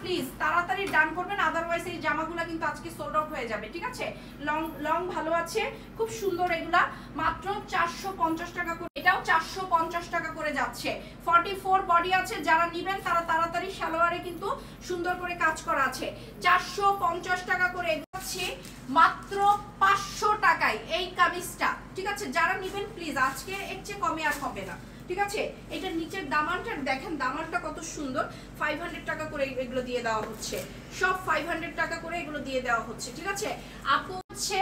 Please তাড়াতাড়ি ডান করবেন, otherwise এই জামাগুলো কিন্তু আজকে সোল্ড আউট হয়ে যাবে। ঠিক আছে, লং লং ভালো আছে, খুব সুন্দর। এগুলা মাত্র 450 টাকা করে, এটাও 450 টাকা করে যাচ্ছে। 44 বডি আছে, যারা নেবেন তারা তাড়াতাড়ি, সালোয়ারে কিন্তু সুন্দর করে কাজ করা আছে। 450 টাকা করে যাচ্ছে মাত্র 500 টাকায় এই কামিজটা। ঠিক আছে, যারা নেবেন প্লিজ, আজকে এর চেয়ে কমে আর হবে না। ঠিক আছে, এটার নিচের দামানটা দেখেন, দামানটা কত সুন্দর। 500 টাকা করে এগুলো দিয়ে দেওয়া হচ্ছে, সব 500 টাকা করে এগুলো দিয়ে দেওয়া হচ্ছে। ঠিক আছে আপু, হচ্ছে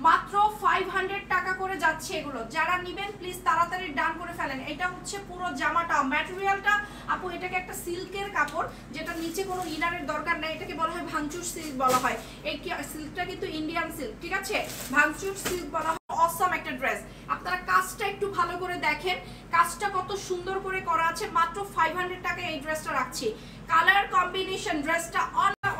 মাত্র 500 টাকা করে যাচ্ছে এগুলো। যারা নেবেন প্লিজ তাড়াতাড়ি ডান করে ফেলেন। এটা হচ্ছে পুরো জামাটা, ম্যাটেরিয়ালটা আপু এটাকে একটা সিল্কের কাপড়, যেটা নিচে কোনো ইনারের দরকার নাই, এটাকে বলা হয় ভাঙচুর সিল্ক বলা হয়। এই সিল্কটা কিন্তু ইন্ডিয়ান সিল্ক। ঠিক আছে, ভাঙচুর সিল্ক বলা হয়। অসম একটা ড্রেস, আপনারা কাজটা একটু ভালো করে দেখেন, কাজটা কত সুন্দর করে করা আছে। মাত্র 500 টাকায় এই ড্রেসটা রাখছি। কালার কম্বিনেশন ড্রেসটা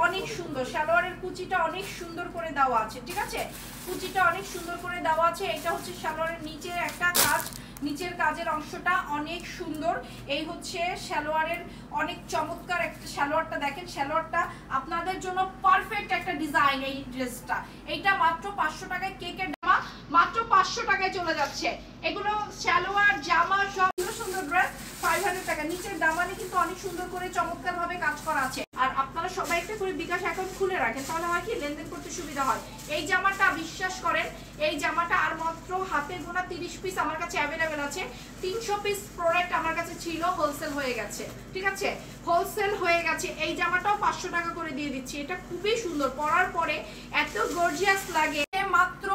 অনেক সুন্দর, সালোয়ারের কুচিটা অনেক সুন্দর করে দেওয়া আছে। ঠিক আছে, কুচিটা অনেক সুন্দর করে দেওয়া আছে। এটা হচ্ছে সালোয়ারের নিচের একটা কাজ, নিচের কাজের অংশটা অনেক সুন্দর। এই হচ্ছে সালোয়ারের অনেক চমৎকার একটা সালোয়ারটা দেখেন, সালোয়ারটা আপনাদের জন্য পারফেক্ট একটা ডিজাইন। এই ড্রেসটা এইটা মাত্র 500 টাকায়, কেকের জামা মাত্র 500 টাকায় চলে যাচ্ছে। এগুলো সালোয়ার জামা সব সুন্দর ড্রেস 500 টাকা। নিচের দামানে কিন্তু অনেক সুন্দর করে চমৎকার ভাবে কাজ করা আছে। আর আপনারা সবাই একটা করে বিকাশ অ্যাকাউন্ট খুলে রাখেন, তাহলে হয় কি লেনদেন করতে সুবিধা হয়। এই জামাটা বিশ্বাস করেন, এই জামাটা আর মাত্র হাতে গোনা 30 পিস আমার কাছে অ্যাভেলেবেল আছে। 300 পিস প্রোডাক্ট আমার কাছে ছিল, হোলসেল হয়ে গেছে। ঠিক আছে, হোলসেল হয়ে গেছে। এই জামাটাও 500 টাকা করে দিয়ে দিচ্ছি। এটা খুবই সুন্দর, পরার পরে এত গর্জিয়াস লাগে। মাত্র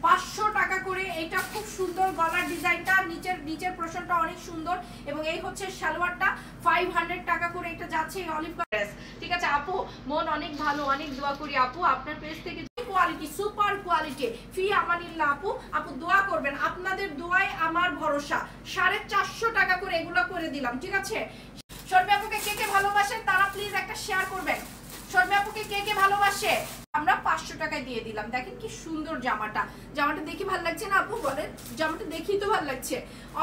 500 টাকা করে। এটা খুব সুন্দর, গলার ডিজাইনটা, নিচের পোরশনটা অনেক সুন্দর। এবং এই হচ্ছে সালোয়ারটা 500 টাকা করে এটা যাচ্ছে, এই অলিভ কালার। ঠিক আছে আপু, মন অনেক ভালো, অনেক দোয়া করি আপু আপনার পেজ থেকে। কোয়ালিটি, সুপার কোয়ালিটি, ফি আমানিল্লাহ আপু। আপু দোয়া করবেন, আপনাদের দোয়ায় আমার ভরসা। 450 টাকা করে এগুলো করে দিলাম। ঠিক আছে, শর্মি আপুকে কে কে ভালোবাসেন তারা প্লিজ একটা শেয়ার করবেন। শর্মি আপুকে কে কে ভালোবাসে, আমরা 500 টাকায় দিয়ে দিলাম। দেখেন কি সুন্দর জামাটা, জামাটা দেখি ভালো লাগছে না আপু? বলেন, জামাটা দেখি তো ভালো লাগছে,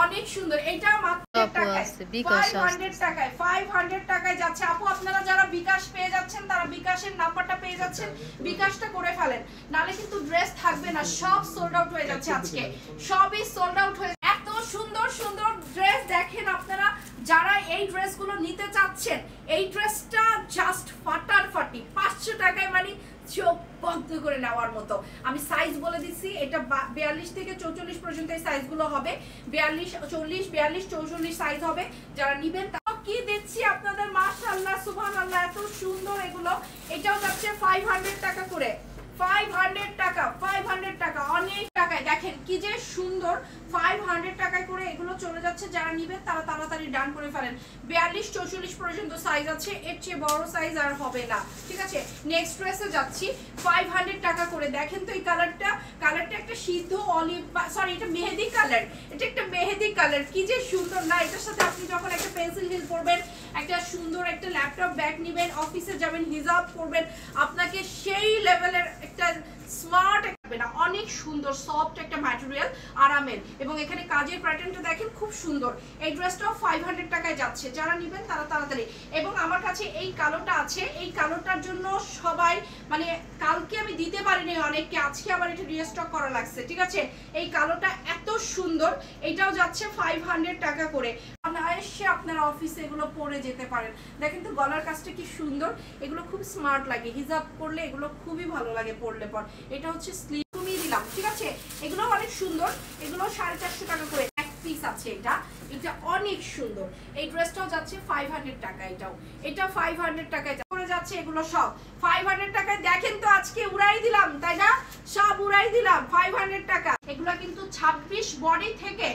অনেক সুন্দর। এটা মাত্র 500 টাকায়, 500 টাকায় যাচ্ছে আপু। আপনারা যারা বিকাশ পেয়ে যাচ্ছেন তারা বিকাশের নাম্বারটা পেয়ে যাচ্ছেন, বিকাশটা করে ফেলেন, নালে কিন্তু ড্রেস থাকবে না, সব সোল্ড আউট হয়ে যাচ্ছে আজকে, সবই সোল্ড আউট হয়ে। এত সুন্দর সুন্দর ড্রেস দেখেন আপনারা, যারা এই ড্রেসগুলো নিতে চাচ্ছেন, এই ড্রেসটা জাস্ট ফাটাফাটি 500 টাকায়, মানে চোখ বন্ধ করে নেওয়ার মতো। আমি সাইজ বলে দিচ্ছি, এটা 42 থেকে 44 পর্যন্ত এই সাইজগুলো হবে। 42, 40, 42, 44 সাইজ হবে। যারা নেবেন তাও কি দিচ্ছি আপনাদের, মাশাআল্লাহ সুবহানাল্লাহ, এত সুন্দর এগুলো। এটাও যাচ্ছে 500 টাকা করে, 500 টাকা, 500 টাকা, অনেক টাকায়। দেখেন কি যে সুন্দর, 500 টাকায় করে এগুলো চলে যাচ্ছে। যারা নেবেন তারা তাড়াতাড়ি ডান করে ফেলেন। 42, 44 পর্যন্ত সাইজ আছে, এর চেয়ে বড় সাইজ আর হবে না। ঠিক আছে, নেক্সট ড্রেসে যাচ্ছি। 500 টাকা করে। দেখেন তো এই কালারটা, কালারটা একটা সিদ্ধ অলিভ, সরি এটা মেহেদি কালার, এটা একটা মেহেদি কালার, কি যে সুন্দর না? এটার সাথে আপনি যখন একটা পেন্সিল হিল পরবেন, একটা সুন্দর একটা ল্যাপটপ ব্যাগ নেবেন, অফিসে যাবেন, হিজাব পরবেন, আপনাকে সেই লেভেলের একটা স্মার্ট হবে না। অনেক সুন্দর সফট একটা ম্যাটেরিয়াল, আরামের। এবং এখানে কাজের প্যাটার্নটা দেখেন খুব সুন্দর। এই ড্রেসটাও 500 টাকায় যাচ্ছে। যারা নেবেন তারা তাড়াতাড়ি। এবং আমার কাছে এই কালোটা আছে, এই কালোটার জন্য সবাই, মানে কালকে আমি দিতে পারিনি অনেককে, আজকে আবার এটা রিস্টক করা লাগছে। ঠিক আছে, এই কালোটা এত সুন্দর, এটাও যাচ্ছে 500 টাকা করে। এসে আপনারা অফিসে এগুলো পরে যেতে পারেন। দেখেন তো গলার কাজটা কি সুন্দর, এগুলো খুব স্মার্ট লাগে, হিজাব করলে এগুলো খুবই ভালো লাগে পরলে পর। এটা হচ্ছে স্লিভ কমিয়ে দিলাম। ঠিক আছে, এগুলো অনেক সুন্দর, এগুলো 450 টাকা করে এক পিস আছে। এটা অনেক সুন্দর। এই ড্রেসটাও যাচ্ছে 500 টাকা। এটা 500 টাকায় করে যাচ্ছে। এগুলো সব 500 টাকায়। দেখেন তো আজকে উড়াই দিলাম, তাই না? সব উড়াই দিলাম 500 টাকা। এগুলো কিন্তু 26 বডি থেকে